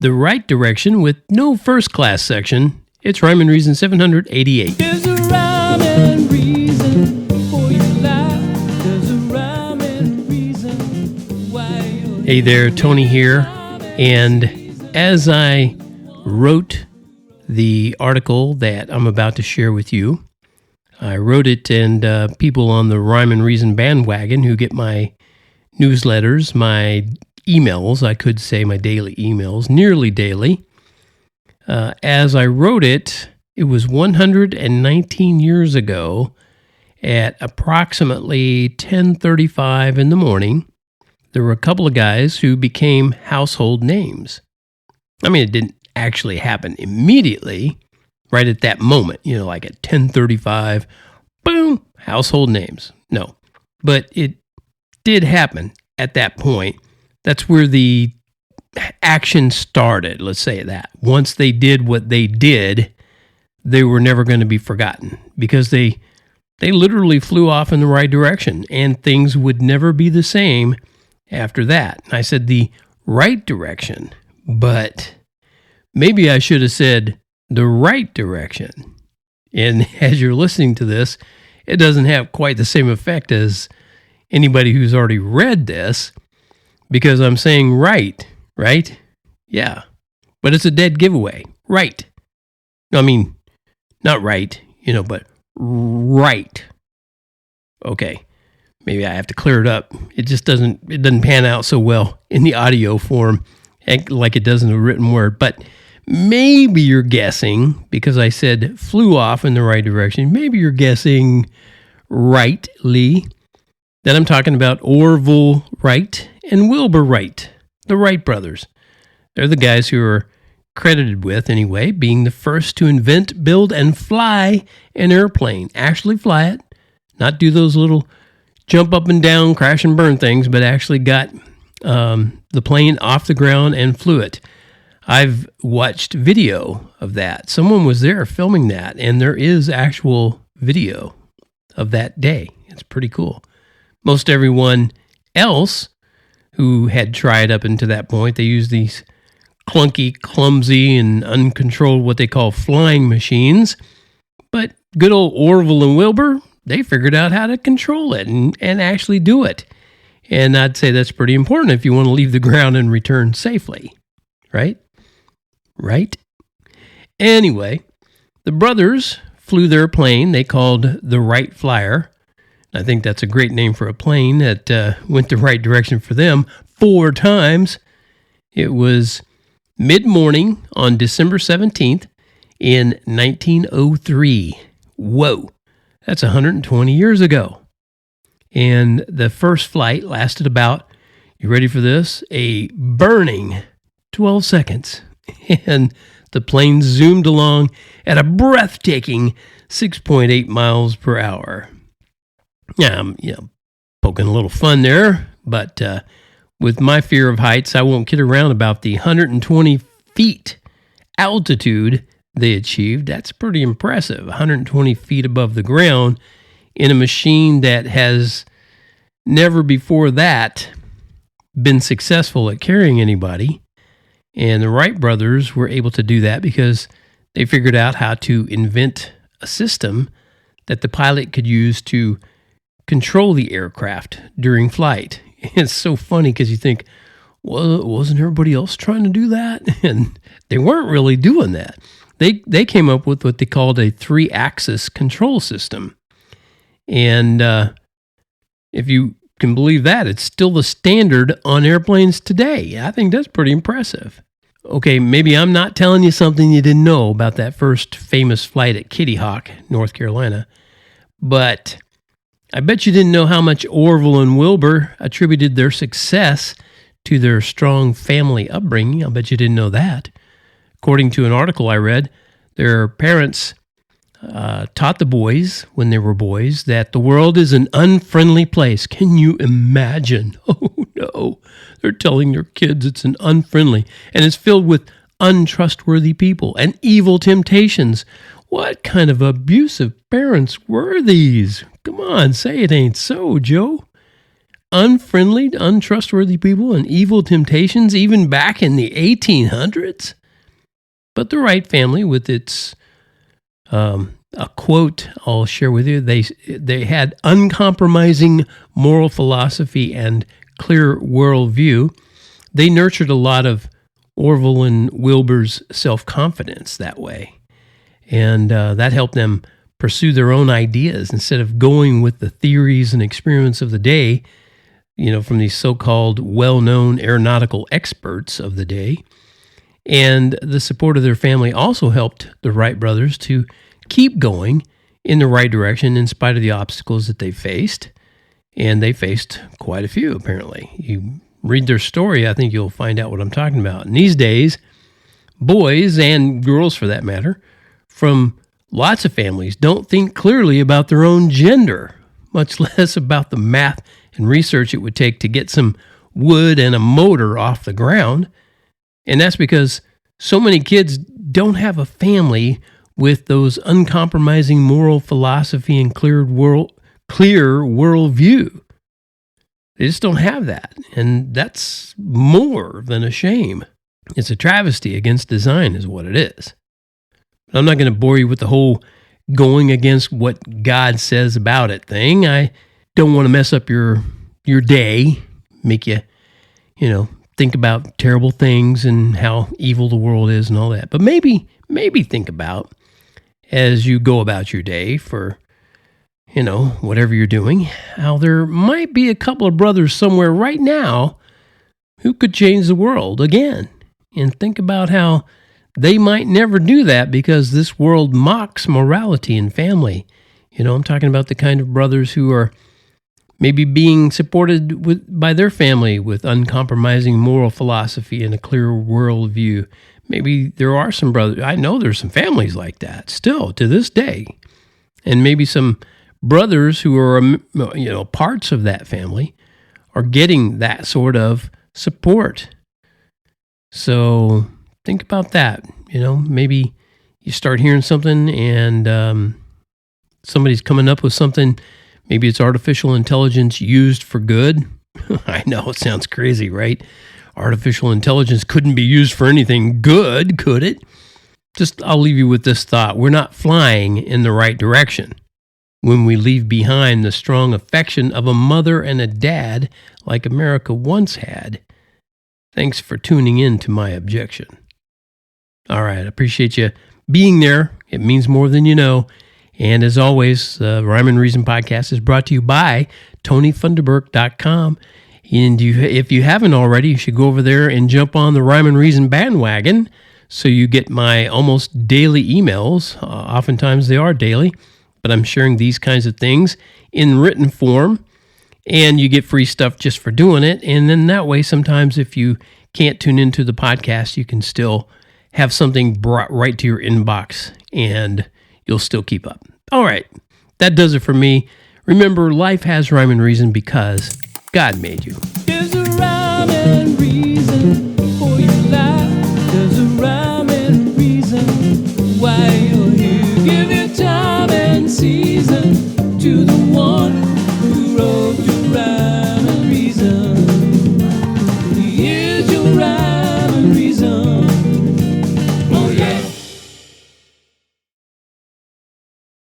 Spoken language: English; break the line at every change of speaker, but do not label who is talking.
the right direction with no first-class section. It's Rhyme and Reason 788.
There's a rhyme and reason for your life. There's a rhyme and reason why you're...
Hey there, Tony here. And as I wrote the article that I'm about to share with you, I wrote it, and people on the Rhyme and Reason bandwagon who get my newsletters, my emails, I could say my daily emails, nearly daily. As I wrote it, it was 119 years ago at approximately 10:35 in the morning. There were a couple of guys who became household names. I mean, it didn't actually happen immediately, right at that moment, like at 10:35, boom, household names. No, but it did happen at that point. That's where the action started, let's say that. Once they did what they did, they were never going to be forgotten because they literally flew off in the right direction, and things would never be the same after that. I said the right direction, but maybe I should have said the right direction. And as you're listening to this, it doesn't have quite the same effect as anybody who's already read this, because I'm saying right? Yeah. But it's a dead giveaway. Right. No, I mean, not right, but right. Okay. Maybe I have to clear it up. It doesn't pan out so well in the audio form like it does in the written word. But maybe you're guessing, because I said flew off in the right direction, maybe you're guessing rightly that I'm talking about Orville Wright and Wilbur Wright, the Wright brothers. They're the guys who are credited with, anyway, being the first to invent, build, and fly an airplane. Actually fly it, not do those little jump up and down, crash and burn things, but actually got the plane off the ground and flew it. I've watched video of that. Someone was there filming that, and there is actual video of that day. It's pretty cool. Most everyone else who had tried up until that point, they used these clunky, clumsy, and uncontrolled what they call flying machines. But good old Orville and Wilbur, they figured out how to control it and actually do it. And I'd say that's pretty important if you want to leave the ground and return safely. Right? Anyway, the brothers flew their plane they called the Wright Flyer. I think that's a great name for a plane that went the right direction for them 4 times. It was mid-morning on December 17th in 1903. Whoa, that's 120 years ago. And the first flight lasted about, you ready for this? A burning 12 seconds. And the plane zoomed along at a breathtaking 6.8 miles per hour. Yeah, I'm poking a little fun there, but with my fear of heights, I won't kid around about the 120 feet altitude they achieved. That's pretty impressive, 120 feet above the ground in a machine that has never before that been successful at carrying anybody. And the Wright brothers were able to do that because they figured out how to invent a system that the pilot could use to control the aircraft during flight. It's so funny because you think, well, wasn't everybody else trying to do that? And they weren't really doing that. They came up with what they called a 3-axis control system. And if you can believe that, it's still the standard on airplanes today. I think that's pretty impressive. Okay, maybe I'm not telling you something you didn't know about that first famous flight at Kitty Hawk, North Carolina, but I bet you didn't know how much Orville and Wilbur attributed their success to their strong family upbringing. I bet you didn't know that. According to an article I read, their parents taught the boys, when they were boys, that the world is an unfriendly place. Can you imagine? Oh, no. They're telling their kids it's an unfriendly, and it's filled with untrustworthy people and evil temptations. What kind of abusive parents were these? Come on, say it ain't so, Joe. unfriendly, untrustworthy people and evil temptations even back in the 1800s. But the right family, with its a quote I'll share with you, they had uncompromising moral philosophy and clear worldview. They nurtured a lot of Orville and Wilbur's self-confidence that way. And that helped them pursue their own ideas instead of going with the theories and experiments of the day, from these so-called well-known aeronautical experts of the day. And the support of their family also helped the Wright brothers to keep going in the right direction in spite of the obstacles that they faced. And they faced quite a few, apparently. You read their story, I think you'll find out what I'm talking about. And these days, boys and girls for that matter, from lots of families don't think clearly about their own gender, much less about the math and research it would take to get some wood and a motor off the ground. And that's because so many kids don't have a family with those uncompromising moral philosophy and clear worldview. They just don't have that. And that's more than a shame. It's a travesty against design is what it is. I'm not going to bore you with the whole going against what God says about it thing. I don't want to mess up your day, make you, think about terrible things and how evil the world is and all that. But maybe think about, as you go about your day for, whatever you're doing, how there might be a couple of brothers somewhere right now who could change the world again. And think about how they might never do that because this world mocks morality and family. I'm talking about the kind of brothers who are maybe being supported by their family with uncompromising moral philosophy and a clear worldview. Maybe there are some brothers. I know there's some families like that still to this day. And maybe some brothers who are, parts of that family are getting that sort of support. So think about that. Maybe you start hearing something and somebody's coming up with something. Maybe it's artificial intelligence used for good. I know it sounds crazy, right? Artificial intelligence couldn't be used for anything good, could it? I'll leave you with this thought. We're not flying in the right direction when we leave behind the strong affection of a mother and a dad like America once had. Thanks for tuning in to my objection. All right, I appreciate you being there. It means more than you know. And as always, the Rhyme and Reason podcast is brought to you by TonyFunderburk.com. And if you haven't already, you should go over there and jump on the Rhyme and Reason bandwagon so you get my almost daily emails. Oftentimes they are daily, but I'm sharing these kinds of things in written form, and you get free stuff just for doing it. And then that way, sometimes if you can't tune into the podcast, you can still have something brought right to your inbox, and you'll still keep up. All right, that does it for me. Remember, life has rhyme and reason because God made you.
There's a rhyme and reason for your life. There's a rhyme and reason why you're here. Give your time and season to the one who wrote your rhyme.